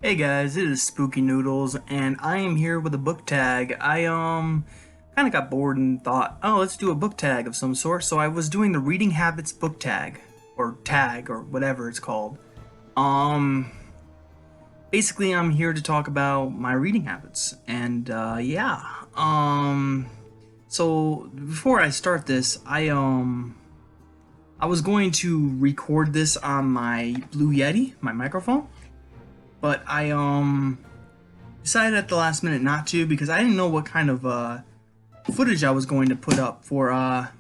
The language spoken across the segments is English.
Hey guys, it is Spooky Noodles, and I am here with a book tag. I kind of got bored and thought, oh, let's do a book tag of some sort. So I was doing the Reading Habits book tag, or whatever it's called. Um, Basically, I'm here to talk about my reading habits, and yeah. So before I start this, I was going to record this on my Blue Yeti, my microphone. But I decided at the last minute not to because I didn't know what kind of footage I was going to put up for that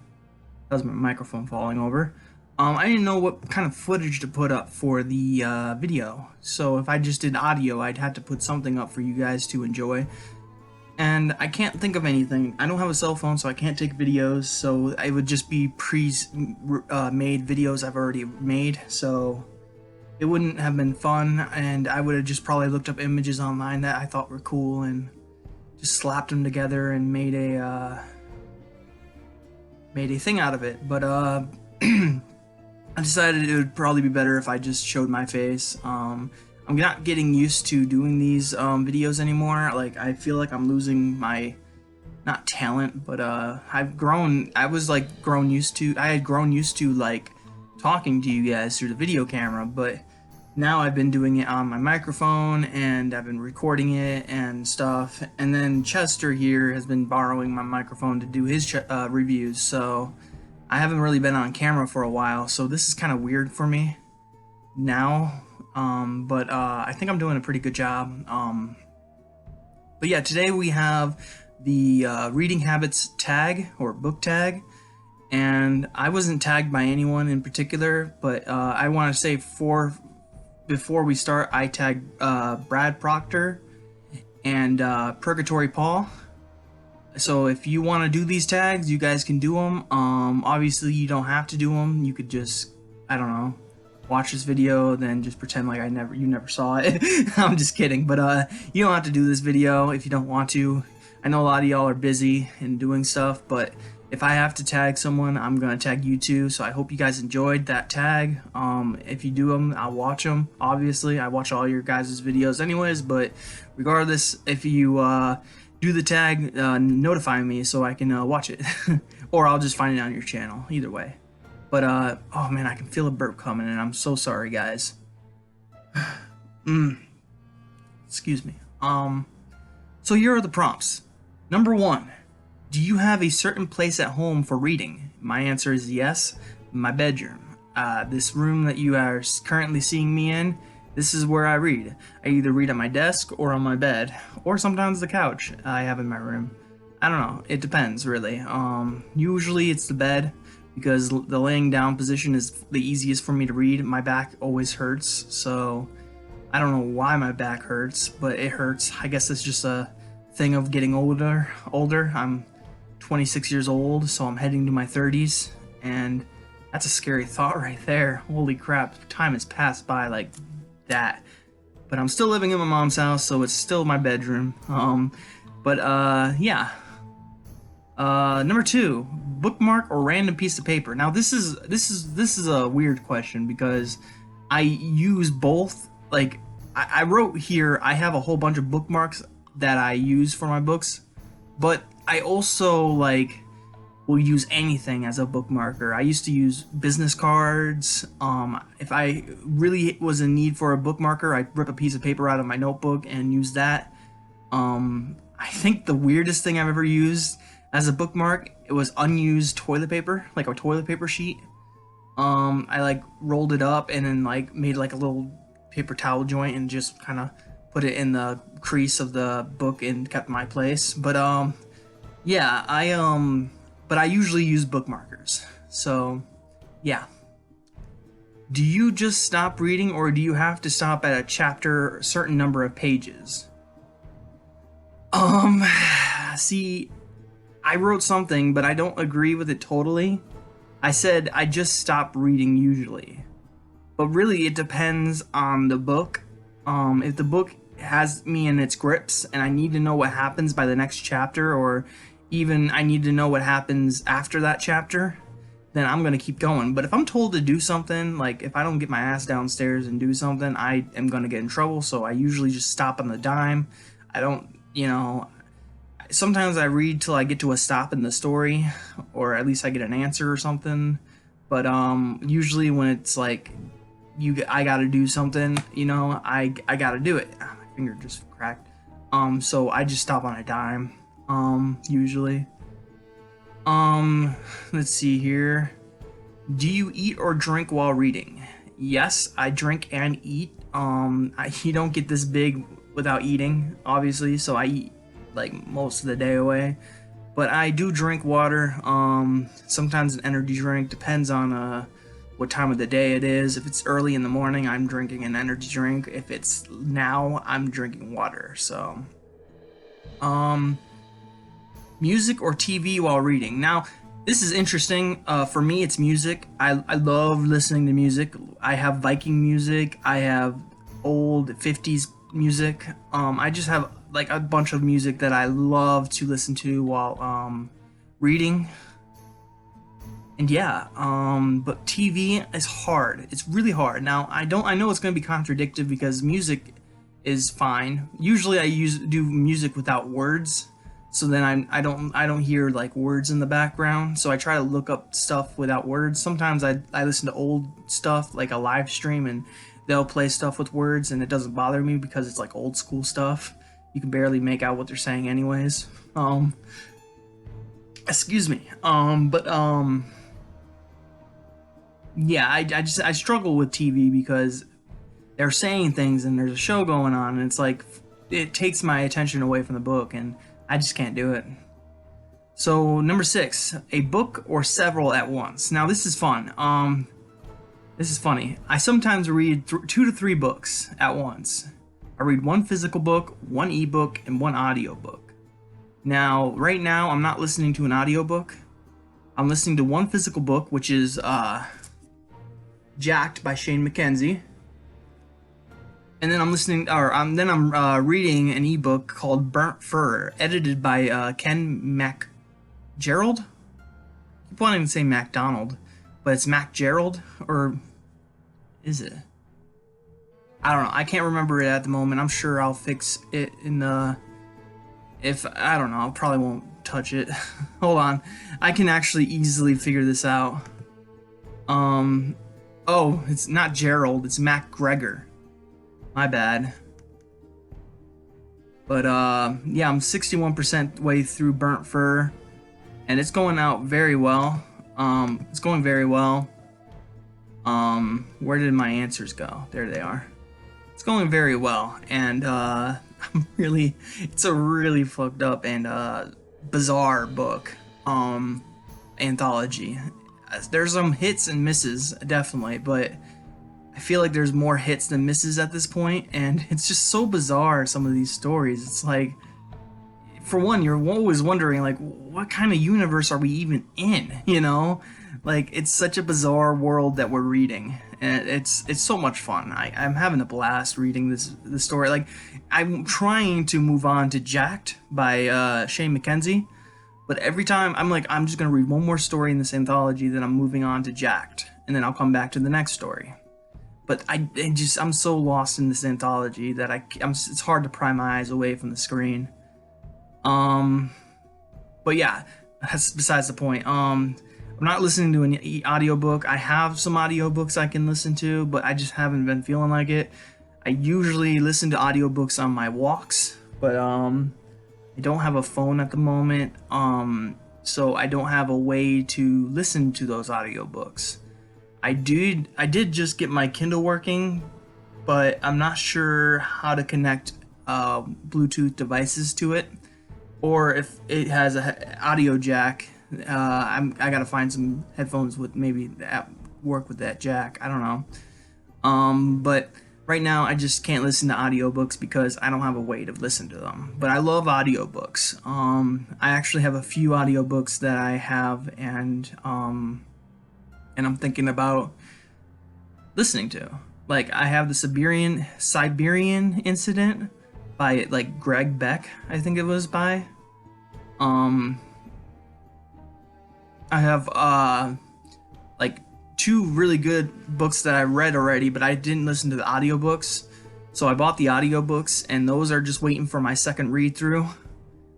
was my microphone falling over. I didn't know what kind of footage to put up for the video. So if I just did audio, I'd have to put something up for you guys to enjoy. And I can't think of anything. I don't have a cell phone, so I can't take videos. So it would just be made videos I've already made. So it wouldn't have been fun, and I would have just probably looked up images online that I thought were cool and just slapped them together and made a thing out of it. But I decided it would probably be better if I just showed my face. I'm not getting used to doing these videos anymore. Like, I feel like I'm losing my, not talent, but I had grown used to like talking to you guys through the video camera, but now I've been doing it on my microphone and I've been recording it and stuff. And then Chester here has been borrowing my microphone to do his reviews, so I haven't really been on camera for a while, so this is kind of weird for me now. But I think I'm doing a pretty good job. But yeah, today we have the reading habits tag or book tag. And I wasn't tagged by anyone in particular, but I want to say before we start, I tagged Brad Proctor and Purgatory Paul. So if you want to do these tags, you guys can do them. Obviously, you don't have to do them. You could just, I don't know, watch this video, then just pretend like you never saw it. I'm just kidding, but you don't have to do this video if you don't want to. I know a lot of y'all are busy and doing stuff, but if I have to tag someone, I'm going to tag you too, so I hope you guys enjoyed that tag. If you do them, I'll watch them. Obviously, I watch all your guys' videos anyways, but regardless, if you do the tag, notify me so I can watch it. Or I'll just find it on your channel, either way. But, oh man, I can feel a burp coming, and I'm so sorry, guys. Excuse me. So here are the prompts. Number 1. Do you have a certain place at home for reading? My answer is yes, my bedroom. This room that you are currently seeing me in, this is where I read. I either read at my desk or on my bed, or sometimes the couch I have in my room. I don't know, it depends really. Usually it's the bed, because the laying down position is the easiest for me to read. My back always hurts, so I don't know why my back hurts, but it hurts. I guess it's just a thing of getting older. I'm 26 years old, so I'm heading to my 30s, and that's a scary thought right there. Holy crap, time has passed by like that. But I'm still living in my mom's house, so it's still my bedroom. Yeah. Number 2, bookmark or random piece of paper. Now this is a weird question because I use both. Like I wrote here, I have a whole bunch of bookmarks that I use for my books, but I also will use anything as a bookmarker. I used to use business cards. If I really was in need for a bookmarker, I'd rip a piece of paper out of my notebook and use that. I think the weirdest thing I've ever used as a bookmark, it was unused toilet paper, like a toilet paper sheet. I rolled it up and then made a little paper towel joint and just kind of put it in the crease of the book and kept my place. But yeah, but I usually use bookmarkers. So yeah. Do you just stop reading, or do you have to stop at a chapter, a certain number of pages? See, I wrote something, but I don't agree with it totally. I said I just stop reading usually. But really, it depends on the book. If the book has me in its grips and I need to know what happens by the next chapter, or even I need to know what happens after that chapter, then I'm gonna keep going. But if I'm told to do something, like if I don't get my ass downstairs and do something, I am gonna get in trouble. So I usually just stop on the dime. I don't, sometimes I read till I get to a stop in the story, or at least I get an answer or something. But usually when it's like I gotta do something, I gotta do it. Ah, my finger just cracked. So I just stop on a dime. Usually. Let's see here. Do you eat or drink while reading? Yes, I drink and eat. You don't get this big without eating, obviously, so I eat like most of the day away. But I do drink water. Sometimes an energy drink, depends on what time of the day it is. If it's early in the morning, I'm drinking an energy drink. If it's now, I'm drinking water. So, music or TV while reading. Now, this is interesting. For me, it's music. I love listening to music. I have Viking music. I have old 50s music. I just have like a bunch of music that I love to listen to while reading. And yeah, but TV is hard. It's really hard. Now, I know it's going to be contradictory because music is fine. Usually I do music without words. So then I don't hear like words in the background. So I try to look up stuff without words. Sometimes I listen to old stuff like a live stream and they'll play stuff with words and it doesn't bother me because it's like old school stuff. You can barely make out what they're saying anyways. Excuse me. Yeah, I struggle with TV because they're saying things and there's a show going on and it's like it takes my attention away from the book and I just can't do it. So number 6, a book or several at once. Now this is fun. This is funny. I sometimes read 2 to 3 books at once. I read 1 physical book, 1 ebook, and 1 audiobook. Now, right now, I'm not listening to an audiobook. I'm listening to 1 physical book, which is Jacked by Shane Mackenzie. And then I'm reading an ebook called Burnt Fur, edited by Ken MacGerald. I keep wanting to say MacDonald, but it's MacGerald, or is it? I don't know. I can't remember it at the moment. I'm sure I'll fix it in the. I don't know. I probably won't touch it. Hold on. I can actually easily figure this out. Oh, it's not Gerald. It's MacGregor. My bad. But yeah, I'm 61% way through Burnt Fur, and it's going out very well. It's going very well. Where did my answers go? There they are. It's going very well, and it's a really fucked up and bizarre book. Anthology. There's some hits and misses, definitely, but I feel like there's more hits than misses at this point, and it's just so bizarre, some of these stories. It's like, for one, you're always wondering, like, what kind of universe are we even in, Like, it's such a bizarre world that we're reading, and it's so much fun. I'm having a blast reading this story. Like, I'm trying to move on to Jacked by Shane Mackenzie, but every time I'm like, I'm just going to read one more story in this anthology, then I'm moving on to Jacked, and then I'll come back to the next story. But I'm so lost in this anthology that it's hard to pry my eyes away from the screen. But yeah, that's besides the point. I'm not listening to an audiobook. I have some audiobooks I can listen to, but I just haven't been feeling like it. I usually listen to audiobooks on my walks, but I don't have a phone at the moment. So I don't have a way to listen to those audiobooks. I did just get my Kindle working, but I'm not sure how to connect Bluetooth devices to it, or if it has a audio jack. I gotta find some headphones with maybe that work with that jack. I don't know. But right now I just can't listen to audiobooks because I don't have a way to listen to them. But I love audiobooks. I actually have a few audiobooks that I have and I'm thinking about listening to. Like, I have the Siberian Incident by like Greg Beck, I think it was by. I have like 2 really good books that I read already, but I didn't listen to the audiobooks. So I bought the audiobooks, and those are just waiting for my second read through.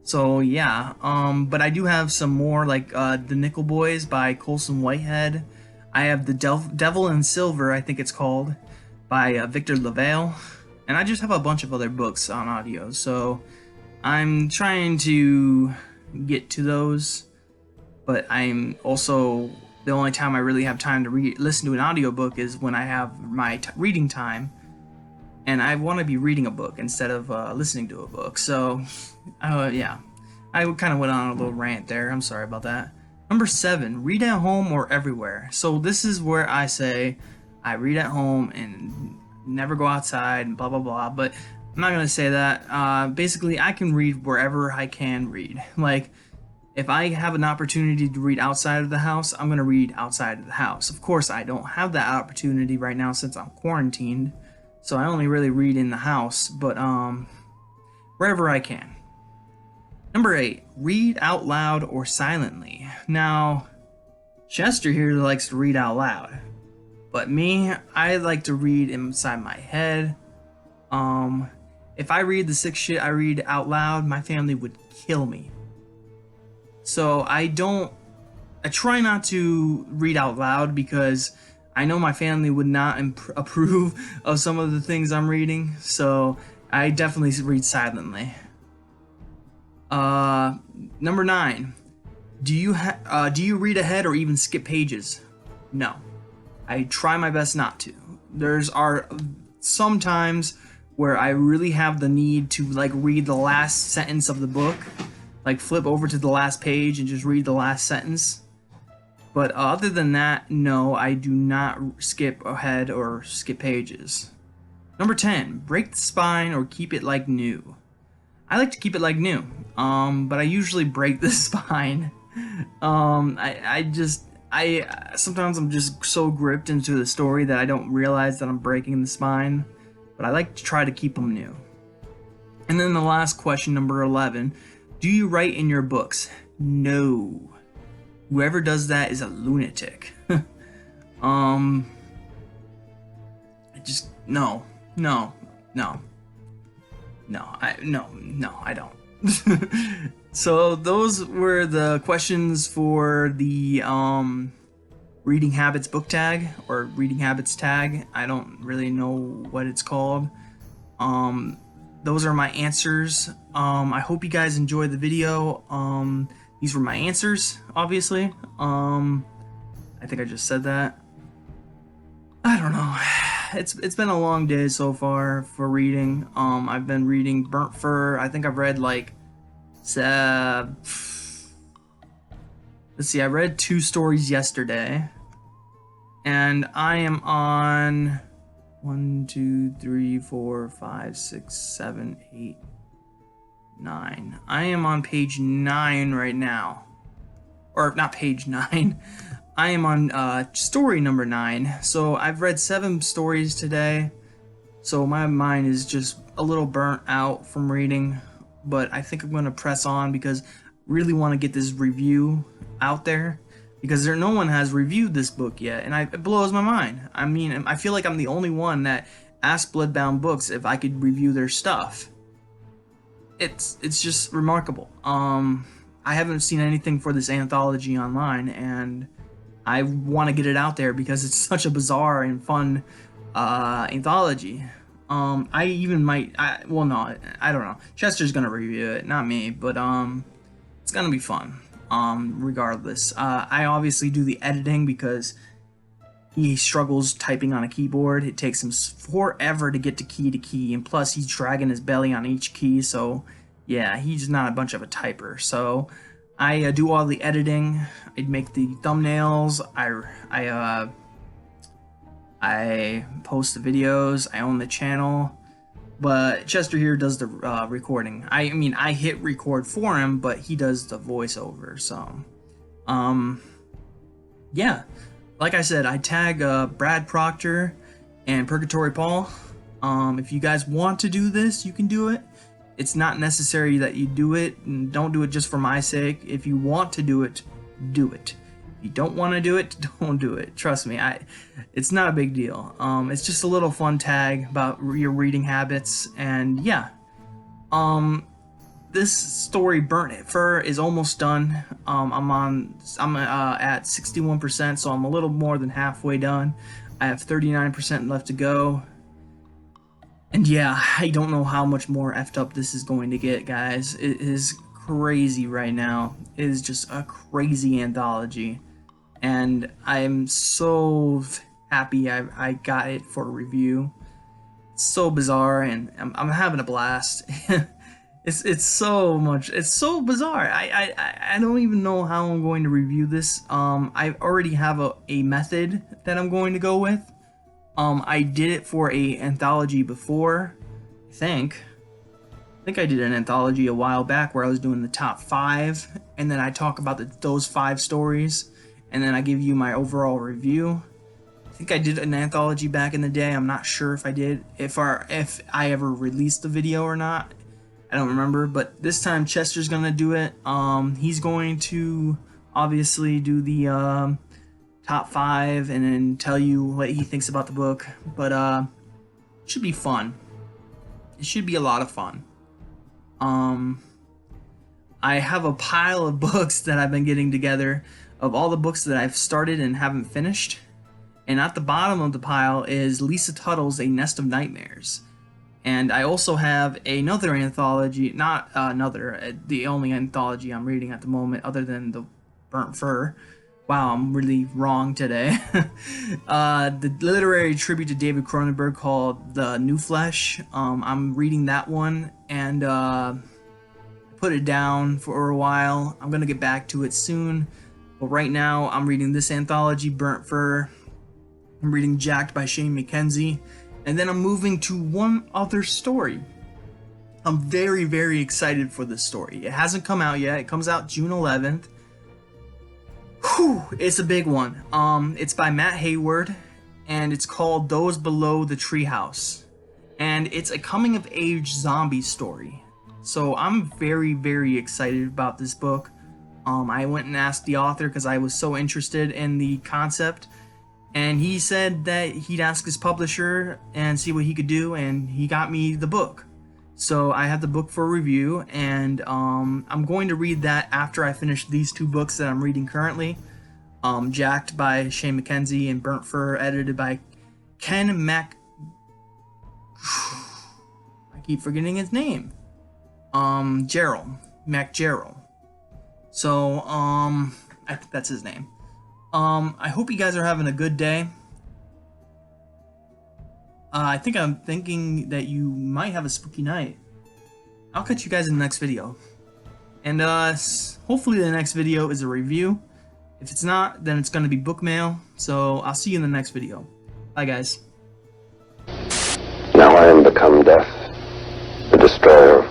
So yeah, but I do have some more, like The Nickel Boys by Colson Whitehead. I have The Devil in Silver, I think it's called, by Victor LaValle. And I just have a bunch of other books on audio, so I'm trying to get to those. But I'm also, the only time I really have time to listen to an audiobook is when I have my reading time. And I want to be reading a book instead of listening to a book. So, yeah. I kind of went on a little rant there. I'm sorry about that. Number 7, read at home or everywhere. So this is where I say I read at home and never go outside and blah, blah, blah. But I'm not going to say that. Basically, I can read wherever I can read. Like, if I have an opportunity to read outside of the house, I'm going to read outside of the house. Of course, I don't have that opportunity right now since I'm quarantined. So I only really read in the house, but wherever I can. Number 8, read out loud or silently. Now, Chester here likes to read out loud, but me, I like to read inside my head. If I read the sick shit I read out loud, my family would kill me. So I try not to read out loud because I know my family would not approve of some of the things I'm reading, so I definitely read silently. Number 9, do you read ahead or even skip pages? No, I try my best not to. There's some times where I really have the need to like read the last sentence of the book, like flip over to the last page and just read the last sentence. But other than that, no, I do not skip ahead or skip pages. Number 10, break the spine or keep it like new. I like to keep it like new, but I usually break the spine. Sometimes I'm just so gripped into the story that I don't realize that I'm breaking the spine, but I like to try to keep them new. And then the last question, number 11, do you write in your books? No. Whoever does that is a lunatic. No, I don't. So those were the questions for the reading habits book tag or reading habits tag. I don't really know what it's called. Those are my answers. I hope you guys enjoyed the video. These were my answers, obviously. I think I just said that. I don't know. It's been a long day so far for reading. I've been reading Burnt Fur. I think I've read like let's see, I read 2 stories yesterday. And I am on 1, 2, 3, 4, 5, 6, 7, 8, 9. I am on page 9 right now. Or not page 9. I am on story number 9. So I've read 7 stories today. So my mind is just a little burnt out from reading. But I think I'm going to press on because I really want to get this review out there. Because no one has reviewed this book yet. And it blows my mind. I mean, I feel like I'm the only one that asked Bloodbound Books if I could review their stuff. It's just remarkable. I haven't seen anything for this anthology online, and I want to get it out there because it's such a bizarre and fun anthology. I even might, I don't know. Chester's gonna review it, not me, but it's gonna be fun. Regardless, I obviously do the editing because he struggles typing on a keyboard. It takes him forever to get to key, and plus he's dragging his belly on each key, so yeah, he's not a bunch of a typer. So I do all the editing. I make the thumbnails. I post the videos. I own the channel. But Chester here does the recording. I mean, I hit record for him, but he does the voiceover. So, yeah. Like I said, I tag Brad Proctor and Purgatory Paul. If you guys want to do this, you can do it. It's not necessary that you do it, and don't do it just for my sake. If you want to do it, do it. If you don't want to do it, don't do it. Trust me, it's not a big deal. It's just a little fun tag about your reading habits, and yeah. This story, Burnt Fur, is almost done. I'm at 61%, so I'm a little more than halfway done. I have 39% left to go. And yeah, I don't know how much more effed up this is going to get, guys. It is crazy right now. It is just a crazy anthology. And I'm so happy I got it for a review. It's so bizarre, and I'm having a blast. It's so bizarre. I don't even know how I'm going to review this. I already have a method that I'm going to go with. I did it for a anthology before, I think I did an anthology a while back where I was doing the top 5, and then I talk about those 5 stories, and then I give you my overall review. I think I did an anthology back in the day. I'm not sure if I did, if I ever released the video or not. I don't remember, but this time Chester's gonna do it. He's going to obviously do the top 5 and then tell you what he thinks about the book. But it should be fun. It should be a lot of fun. I have a pile of books that I've been getting together of all the books that I've started and haven't finished. And at the bottom of the pile is Lisa Tuttle's A Nest of Nightmares. And I also have another anthology, the only anthology I'm reading at the moment other than the Burnt Fur. Wow, I'm really wrong today. The literary tribute to David Cronenberg called The New Flesh. I'm reading that one and put it down for a while. I'm going to get back to it soon. But right now, I'm reading this anthology, Burnt Fur. I'm reading Jacked by Shane McKenzie. And then I'm moving to one other story. I'm very, very excited for this story. It hasn't come out yet. It comes out June 11th. Whew, it's a big one. It's by Matt Hayward, and it's called Those Below the Treehouse. And it's a coming-of-age zombie story. So I'm very, very excited about this book. I went and asked the author because I was so interested in the concept. And he said that he'd ask his publisher and see what he could do, and he got me the book. So I have the book for review, and I'm going to read that after I finish these 2 books that I'm reading currently. Jacked by Shane McKenzie and Burnt Fur, edited by Ken Mac... I keep forgetting his name. MacGerald. So, I think that's his name. I hope you guys are having a good day. I'm thinking that you might have a spooky night. I'll catch you guys in the next video. And, hopefully the next video is a review. If it's not, then it's gonna be book mail. So, I'll see you in the next video. Bye, guys. Now I am become death, the destroyer of